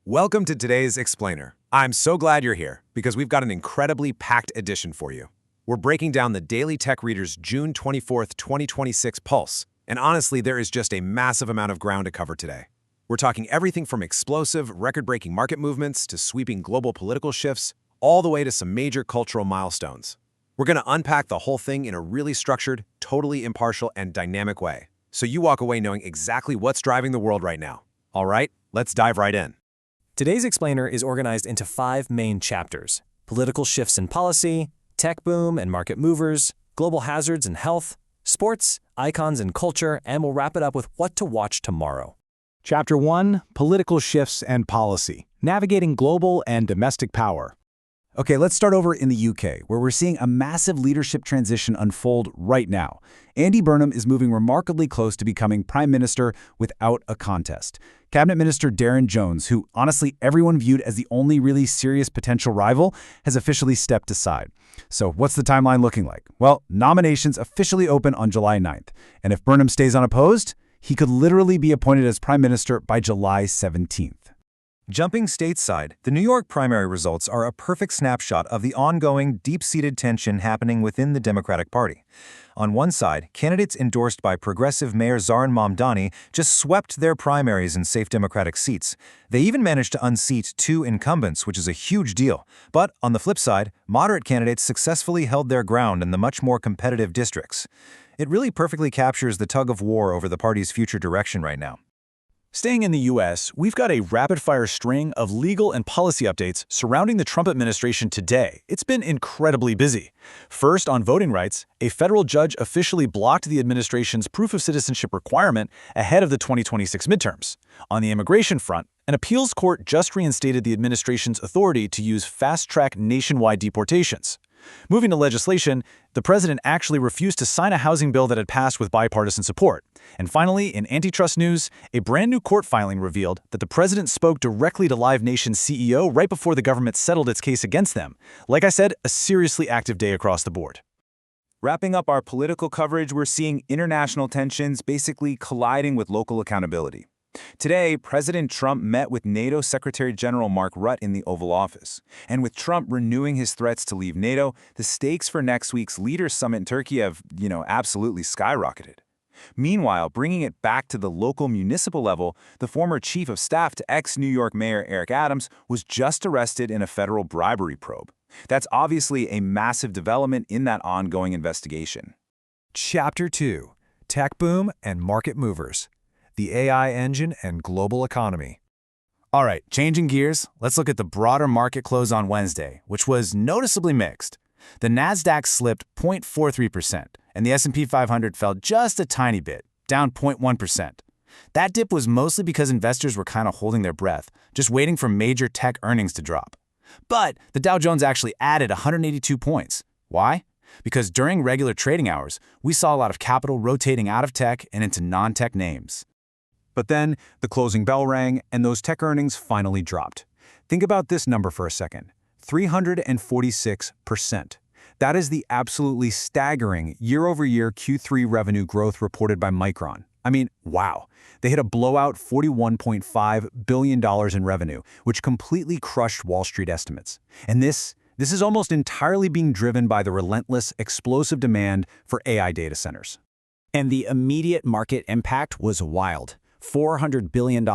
Welcome to today's Explainer. I'm so glad you're here because we've got an incredibly packed edition for you. We're breaking down the Daily Tech Reader's June 24th, 2026 pulse, and honestly, there is just a massive amount of ground to cover today. We're talking everything from explosive, record-breaking market movements to sweeping global political shifts, all the way to some major cultural milestones. We're going to unpack the whole thing in a really structured, totally impartial, and dynamic way, so you walk away knowing exactly what's driving the world right now. All right, let's dive right in. Today's Explainer is organized into 5 main chapters: political shifts in policy, tech boom and market movers, global hazards and health, sports, icons and culture, and we'll wrap it up with what to watch tomorrow. Chapter 1, Political Shifts and Policy, Navigating Global and Domestic Power. Okay, let's start over in the UK, where we're seeing a massive leadership transition unfold right now. Andy Burnham is moving remarkably close to becoming Prime Minister without a contest. Cabinet Minister Darren Jones, who honestly everyone viewed as the only really serious potential rival, has officially stepped aside. So what's the timeline looking like? Well, nominations officially open on July 9th, and if Burnham stays unopposed, he could literally be appointed as Prime Minister by July 17th. Jumping stateside, the New York primary results are a perfect snapshot of the ongoing, deep-seated tension happening within the Democratic Party. On one side, candidates endorsed by progressive Mayor Zohran Mamdani just swept their primaries in safe Democratic seats. They even managed to unseat 2 incumbents, which is a huge deal. But on the flip side, moderate candidates successfully held their ground in the much more competitive districts. It really perfectly captures the tug-of-war over the party's future direction right now. Staying in the U.S., we've got a rapid-fire string of legal and policy updates surrounding the Trump administration today. It's been incredibly busy. First, on voting rights, a federal judge officially blocked the administration's proof of citizenship requirement ahead of the 2026 midterms. On the immigration front, an appeals court just reinstated the administration's authority to use fast-track nationwide deportations. Moving to legislation, the president actually refused to sign a housing bill that had passed with bipartisan support. And finally, in antitrust news, a brand new court filing revealed that the president spoke directly to Live Nation's CEO right before the government settled its case against them. Like I said, a seriously active day across the board. Wrapping up our political coverage, we're seeing international tensions basically colliding with local accountability. Today, President Trump met with NATO Secretary General Mark Rutte in the Oval Office. And with Trump renewing his threats to leave NATO, the stakes for next week's Leaders Summit in Turkey have, absolutely skyrocketed. Meanwhile, bringing it back to the local municipal level, the former chief of staff to ex-New York Mayor Eric Adams was just arrested in a federal bribery probe. That's obviously a massive development in that ongoing investigation. Chapter 2, Tech Boom and Market Movers, the AI Engine and Global Economy. All right, changing gears, let's look at the broader market close on Wednesday, which was noticeably mixed. The Nasdaq slipped 0.43%, and the S&P 500 fell just a tiny bit, down 0.1%. That dip was mostly because investors were kind of holding their breath, just waiting for major tech earnings to drop. But the Dow Jones actually added 182 points. Why? Because during regular trading hours, we saw a lot of capital rotating out of tech and into non-tech names. But then the closing bell rang and those tech earnings finally dropped. Think about this number for a second: 346%. That is the absolutely staggering year-over-year Q3 revenue growth reported by Micron. I mean, wow. They hit a blowout $41.5 billion in revenue, which completely crushed Wall Street estimates. And this is almost entirely being driven by the relentless, explosive demand for AI data centers. And the immediate market impact was wild. $400 billion.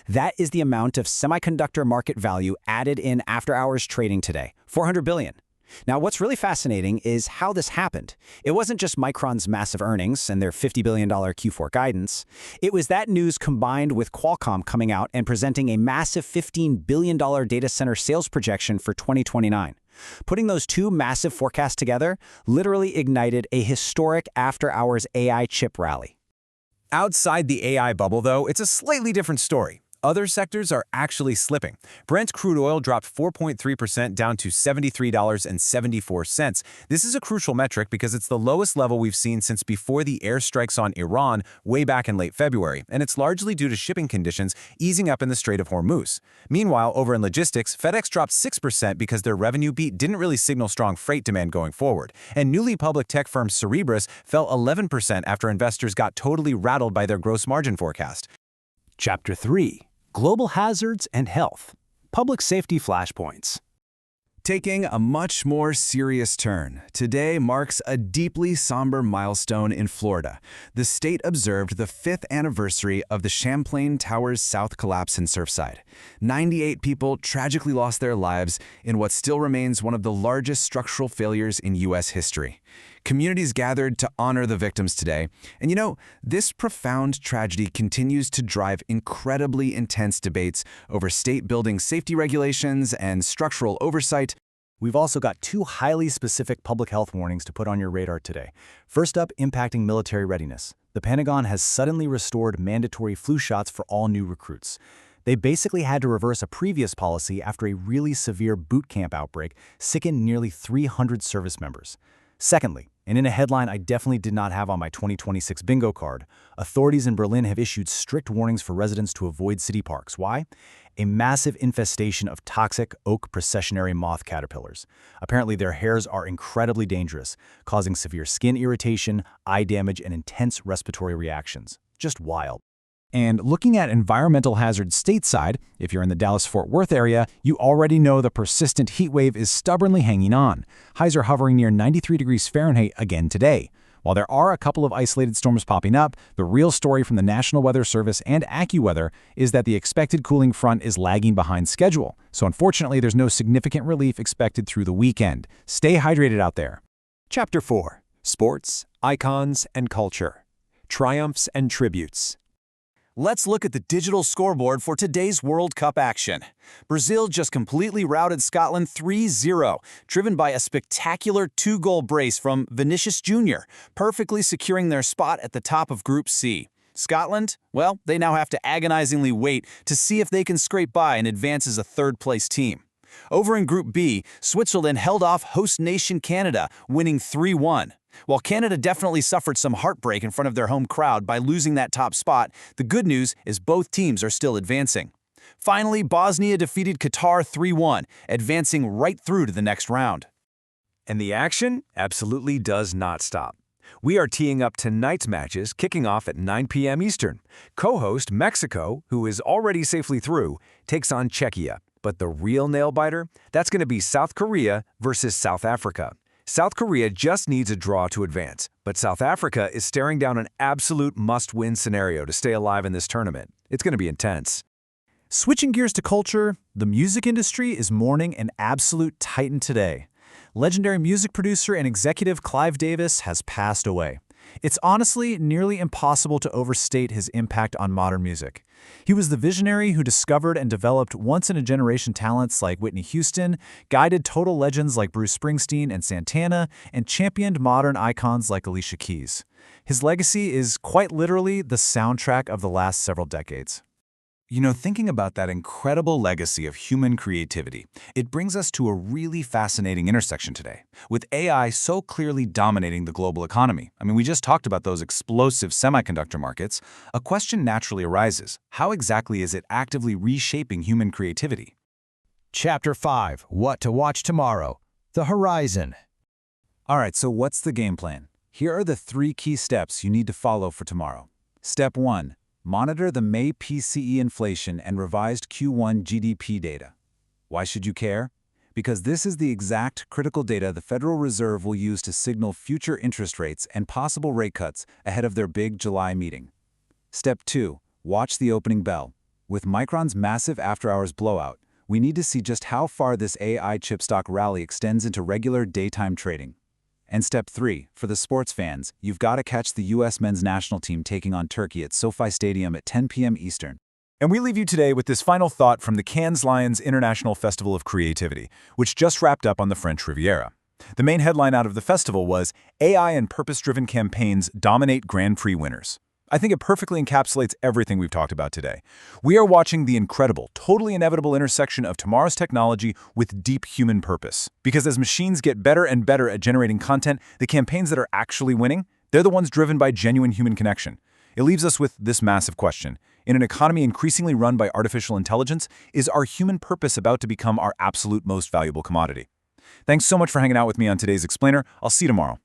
That is the amount of semiconductor market value added in after-hours trading today. $400 billion. Now, what's really fascinating is how this happened. It wasn't just Micron's massive earnings and their $50 billion Q4 guidance. It was that news combined with Qualcomm coming out and presenting a massive $15 billion data center sales projection for 2029. Putting those two massive forecasts together literally ignited a historic after-hours AI chip rally. Outside the AI bubble, though, it's a slightly different story. Other sectors are actually slipping. Brent crude oil dropped 4.3% down to $73.74. This is a crucial metric because it's the lowest level we've seen since before the airstrikes on Iran way back in late February, and it's largely due to shipping conditions easing up in the Strait of Hormuz. Meanwhile, over in logistics, FedEx dropped 6% because their revenue beat didn't really signal strong freight demand going forward, and newly public tech firm Cerebras fell 11% after investors got totally rattled by their gross margin forecast. Chapter 3, global hazards and health, public safety flashpoints. Taking a much more serious turn, today marks a deeply somber milestone in Florida. The state observed the 5th anniversary of the Champlain Towers South collapse in Surfside. 98 people tragically lost their lives in what still remains one of the largest structural failures in U.S. history. Communities gathered to honor the victims today. And you know, this profound tragedy continues to drive incredibly intense debates over state building safety regulations and structural oversight. We've also got 2 highly specific public health warnings to put on your radar today. First up, impacting military readiness. The Pentagon has suddenly restored mandatory flu shots for all new recruits. They basically had to reverse a previous policy after a really severe boot camp outbreak sickened nearly 300 service members. Secondly, and in a headline I definitely did not have on my 2026 bingo card, authorities in Berlin have issued strict warnings for residents to avoid city parks. Why? A massive infestation of toxic oak processionary moth caterpillars. Apparently their hairs are incredibly dangerous, causing severe skin irritation, eye damage, and intense respiratory reactions. Just wild. And looking at environmental hazards stateside, if you're in the Dallas-Fort Worth area, you already know the persistent heat wave is stubbornly hanging on. Highs are hovering near 93 degrees Fahrenheit again today. While there are a couple of isolated storms popping up, the real story from the National Weather Service and AccuWeather is that the expected cooling front is lagging behind schedule. So unfortunately, there's no significant relief expected through the weekend. Stay hydrated out there. Chapter 4. Sports, Icons, and Culture. Triumphs and Tributes. Let's look at the digital scoreboard for today's World Cup action. Brazil just completely routed Scotland 3-0, driven by a spectacular 2-goal brace from Vinicius Jr., perfectly securing their spot at the top of Group C. Scotland, well, they now have to agonizingly wait to see if they can scrape by and advance as a third-place team. Over in Group B, Switzerland held off host nation Canada, winning 3-1. While Canada definitely suffered some heartbreak in front of their home crowd by losing that top spot, the good news is both teams are still advancing. Finally, Bosnia defeated Qatar 3-1, advancing right through to the next round. And the action absolutely does not stop. We are teeing up tonight's matches, kicking off at 9 p.m. Eastern. Co-host Mexico, who is already safely through, takes on Czechia. But the real nail-biter? That's going to be South Korea versus South Africa. South Korea just needs a draw to advance, but South Africa is staring down an absolute must-win scenario to stay alive in this tournament. It's going to be intense. Switching gears to culture, the music industry is mourning an absolute titan today. Legendary music producer and executive Clive Davis has passed away. It's honestly nearly impossible to overstate his impact on modern music. He was the visionary who discovered and developed once-in-a-generation talents like Whitney Houston, guided total legends like Bruce Springsteen and Santana, and championed modern icons like Alicia Keys. His legacy is quite literally the soundtrack of the last several decades. You know, thinking about that incredible legacy of human creativity, it brings us to a really fascinating intersection today, with AI so clearly dominating the global economy. I mean, we just talked about those explosive semiconductor markets. A question naturally arises. How exactly is it actively reshaping human creativity? Chapter 5. What to watch tomorrow. The Horizon. All right, so what's the game plan? Here are the 3 key steps you need to follow for tomorrow. Step 1. Monitor the May PCE inflation and revised Q1 GDP data. Why should you care? Because this is the exact critical data the Federal Reserve will use to signal future interest rates and possible rate cuts ahead of their big July meeting. Step 2. Watch the opening bell. With Micron's massive after-hours blowout, we need to see just how far this AI chip stock rally extends into regular daytime trading. And step 3, for the sports fans, you've got to catch the U.S. men's national team taking on Turkey at SoFi Stadium at 10 p.m. Eastern. And we leave you today with this final thought from the Cannes Lions International Festival of Creativity, which just wrapped up on the French Riviera. The main headline out of the festival was, AI and purpose-driven campaigns dominate Grand Prix winners. I think it perfectly encapsulates everything we've talked about today. We are watching the incredible, totally inevitable intersection of tomorrow's technology with deep human purpose. Because as machines get better and better at generating content, the campaigns that are actually winning, they're the ones driven by genuine human connection. It leaves us with this massive question. In an economy increasingly run by artificial intelligence, is our human purpose about to become our absolute most valuable commodity? Thanks so much for hanging out with me on today's Explainer. I'll see you tomorrow.